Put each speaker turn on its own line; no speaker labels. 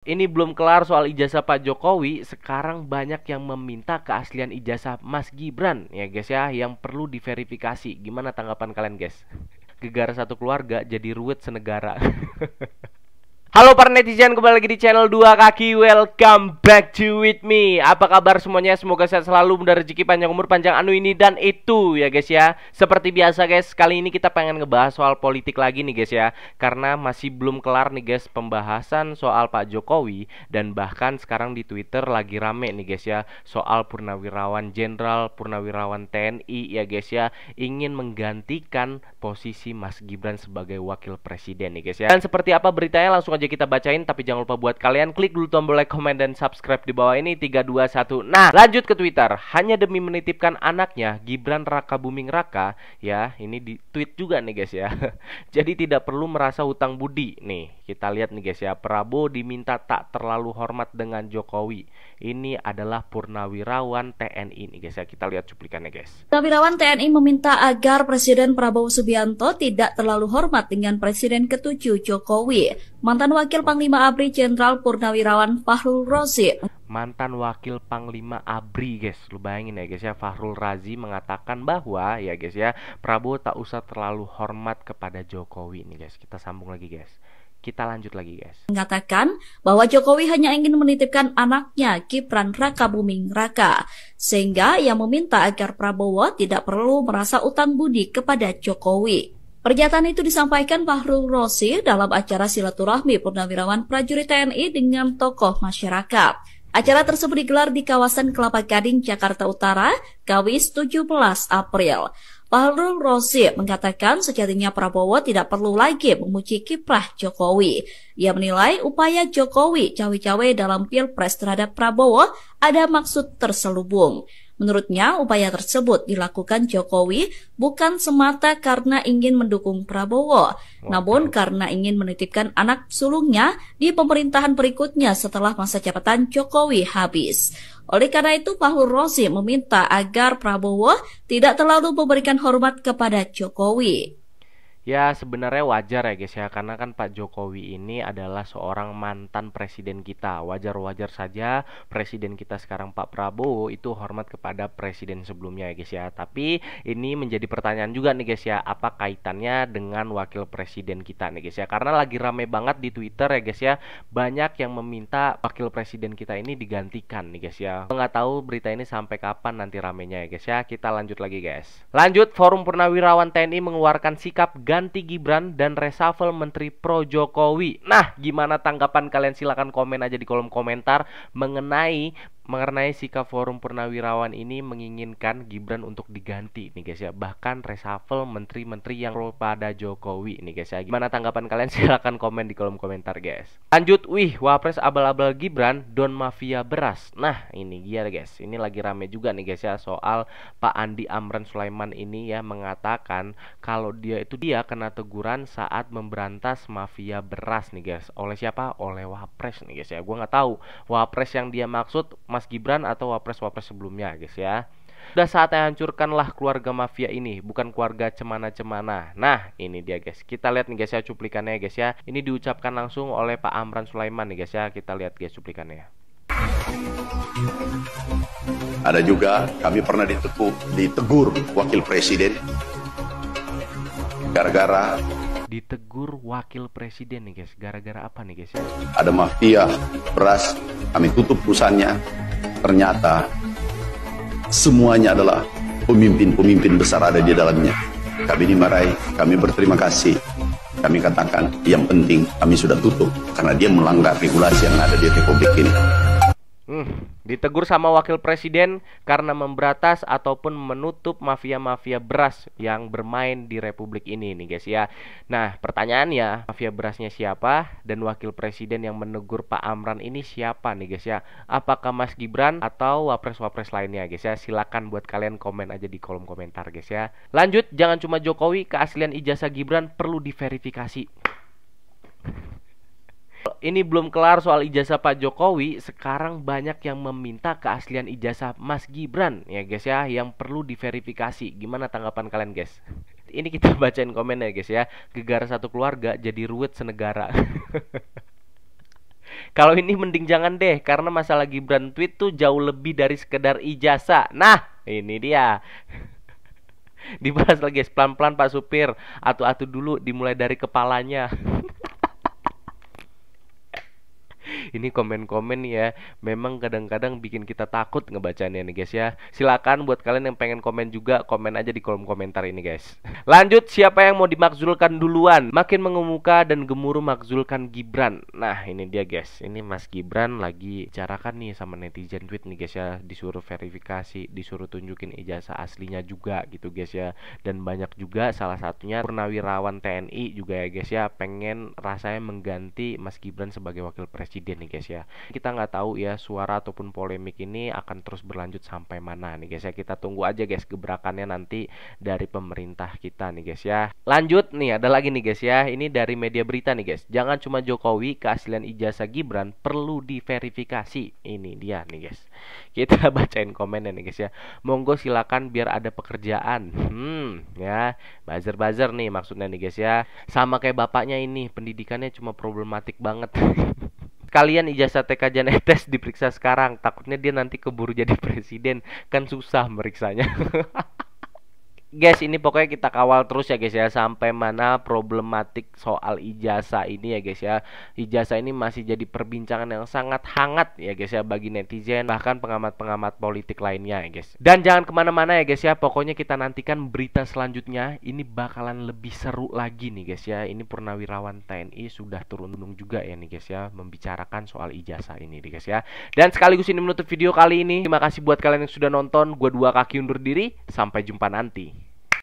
Ini belum kelar soal ijazah Pak Jokowi, sekarang banyak yang meminta keaslian ijazah Mas Gibran ya guys ya, yang perlu diverifikasi. Gimana tanggapan kalian guys? Gegara satu keluarga jadi ruwet senegara. Halo para netizen, kembali lagi di channel Dua Kaki. Welcome back to with me. Apa kabar semuanya? Semoga sehat selalu, mudah rezeki, panjang umur, panjang anu ini dan itu ya guys ya. Seperti biasa guys, kali ini kita pengen ngebahas soal politik lagi nih guys ya. Karena masih belum kelar nih guys pembahasan soal Pak Jokowi. Dan bahkan sekarang di Twitter lagi rame nih guys ya, soal Purnawirawan Jenderal, Purnawirawan TNI ya guys ya, ingin menggantikan posisi Mas Gibran sebagai wakil presiden nih guys ya. Dan seperti apa beritanya langsung aja kita bacain, tapi jangan lupa buat kalian klik dulu tombol like, komen, dan subscribe di bawah ini. 3, 2, 1. Nah, lanjut ke Twitter. Hanya demi menitipkan anaknya Gibran Raka Buming Raka ya, ini di tweet juga nih guys ya. Jadi tidak perlu merasa hutang budi. Nih, kita lihat nih guys ya. Prabowo diminta tak terlalu hormat dengan Jokowi. Ini adalah Purnawirawan TNI nih guys ya. Kita lihat cuplikannya guys.
Purnawirawan TNI meminta agar Presiden Prabowo Subianto tidak terlalu hormat dengan Presiden ke-7 Jokowi. Mantan Wakil Panglima ABRI Jenderal Purnawirawan Fahrul Razi.
Mantan Wakil Panglima ABRI guys, lu bayangin ya guys ya, Fahrul Razi mengatakan bahwa ya guys ya, Prabowo tak usah terlalu hormat kepada Jokowi nih guys. Kita sambung lagi guys. Kita lanjut lagi guys.
Mengatakan bahwa Jokowi hanya ingin menitipkan anaknya Gibran Raka Buming Raka, sehingga ia meminta agar Prabowo tidak perlu merasa utang budi kepada Jokowi. Pernyataan itu disampaikan Fahrul Razi dalam acara silaturahmi Purnawirawan prajurit TNI dengan tokoh masyarakat. Acara tersebut digelar di kawasan Kelapa Gading, Jakarta Utara, Kamis 17 April. Fahrul Razi mengatakan sejatinya Prabowo tidak perlu lagi memuji kiprah Jokowi. Ia menilai upaya Jokowi cawe-cawe dalam Pilpres terhadap Prabowo ada maksud terselubung. Menurutnya, upaya tersebut dilakukan Jokowi bukan semata karena ingin mendukung Prabowo, namun karena ingin menitipkan anak sulungnya di pemerintahan berikutnya setelah masa jabatan Jokowi habis. Oleh karena itu, Fahrul Razi meminta agar Prabowo tidak terlalu memberikan hormat kepada Jokowi.
Ya sebenarnya wajar ya guys ya, karena kan Pak Jokowi ini adalah seorang mantan presiden kita. Wajar-wajar saja presiden kita sekarang Pak Prabowo itu hormat kepada presiden sebelumnya ya guys ya. Tapi ini menjadi pertanyaan juga nih guys ya, apa kaitannya dengan wakil presiden kita nih guys ya. Karena lagi rame banget di Twitter ya guys ya, banyak yang meminta wakil presiden kita ini digantikan nih guys ya. Nggak tahu berita ini sampai kapan nanti ramenya ya guys ya. Kita lanjut lagi guys. Lanjut, Forum Purnawirawan TNI mengeluarkan sikap ganti Gibran dan reshuffle Menteri Pro Jokowi. Nah, gimana tanggapan kalian? Silahkan komen aja di kolom komentar mengenai sikap Forum Purnawirawan ini menginginkan Gibran untuk diganti nih guys ya, bahkan reshuffle menteri-menteri yang pro pada Jokowi nih guys ya. Gimana tanggapan kalian? Silahkan komen di kolom komentar guys. Lanjut, Wapres abal-abal Gibran Don Mafia Beras. Nah ini dia guys, ini lagi rame juga nih guys ya, soal Pak Andi Amran Sulaiman ini ya, mengatakan kalau dia kena teguran saat memberantas mafia beras nih guys. Oleh siapa? Oleh Wapres nih guys ya. Gua nggak tahu Wapres yang dia maksud Mas Gibran atau wapres-wapres sebelumnya guys ya. Sudah saatnya hancurkanlah keluarga mafia ini, bukan keluarga cemana-cemana. Nah ini dia guys, kita lihat nih guys ya cuplikannya guys ya. Ini diucapkan langsung oleh Pak Amran Sulaiman nih guys ya. Kita lihat guys cuplikannya.
Ada juga kami pernah ditegur wakil presiden gara-gara
ditegur wakil presiden nih guys, gara-gara apa nih guys ya?
Ada mafia beras, kami tutup perusahaannya. Ternyata semuanya adalah pemimpin-pemimpin besar ada di dalamnya. Kami dimarahi, kami berterima kasih. Kami katakan yang penting kami sudah tutup karena dia melanggar regulasi yang ada di Republik ini.
Ditegur sama wakil presiden karena memberantas ataupun menutup mafia-mafia beras yang bermain di Republik ini nih guys ya. Nah pertanyaannya, mafia berasnya siapa dan wakil presiden yang menegur Pak Amran ini siapa nih guys ya? Apakah Mas Gibran atau wapres-wapres lainnya guys ya? Silakan buat kalian komen aja di kolom komentar guys ya. Lanjut, jangan cuma Jokowi, keaslian ijazah Gibran perlu diverifikasi. Ini belum kelar soal ijazah Pak Jokowi, sekarang banyak yang meminta keaslian ijazah Mas Gibran ya guys ya, yang perlu diverifikasi. Gimana tanggapan kalian guys? Ini kita bacain komen ya guys ya. Gegara satu keluarga jadi ruwet senegara. Kalau ini mending jangan deh, karena masalah Gibran tweet tuh jauh lebih dari sekedar ijazah. Nah, ini dia. Dibahas lagi guys, pelan-pelan Pak Supir. Atu-atu dulu, dimulai dari kepalanya. Ini komen-komen ya, memang kadang-kadang bikin kita takut ngebacanya nih guys ya. Silakan buat kalian yang pengen komen juga, komen aja di kolom komentar ini guys. Lanjut, siapa yang mau dimakzulkan duluan? Makin mengemuka dan gemuruh makzulkan Gibran. Nah ini dia guys, ini Mas Gibran lagi bicarakan nih sama netizen tweet nih guys ya. Disuruh verifikasi, disuruh tunjukin ijazah aslinya juga gitu guys ya. Dan banyak juga, salah satunya Purnawirawan TNI juga ya guys ya, pengen rasanya mengganti Mas Gibran sebagai wakil presiden nih guys ya. Kita nggak tahu ya, suara ataupun polemik ini akan terus berlanjut sampai mana nih guys ya. Kita tunggu aja guys gebrakannya nanti dari pemerintah kita nih guys ya. Lanjut nih, ada lagi nih guys ya. Ini dari media berita nih guys. Jangan cuma Jokowi, keaslian ijazah Gibran perlu diverifikasi. Ini dia nih guys. Kita bacain komennya nih guys ya. Monggo silakan biar ada pekerjaan. Ya, buzzer-buzzer nih maksudnya nih guys ya. Sama kayak bapaknya ini, pendidikannya cuma problematik banget. Kalian ijazah TK Jan Etes diperiksa sekarang, takutnya dia nanti keburu jadi presiden, kan susah meriksanya. Guys, ini pokoknya kita kawal terus ya guys ya, sampai mana problematik soal ijazah ini ya guys ya. Ijazah ini masih jadi perbincangan yang sangat hangat ya guys ya, bagi netizen, bahkan pengamat-pengamat politik lainnya ya guys. Dan jangan kemana-mana ya guys ya, pokoknya kita nantikan berita selanjutnya. Ini bakalan lebih seru lagi nih guys ya. Ini Purnawirawan TNI sudah turun gunung juga ya nih guys ya, membicarakan soal ijazah ini nih guys ya. Dan sekaligus ini menutup video kali ini. Terima kasih buat kalian yang sudah nonton. Gua Dua Kaki undur diri, sampai jumpa nanti.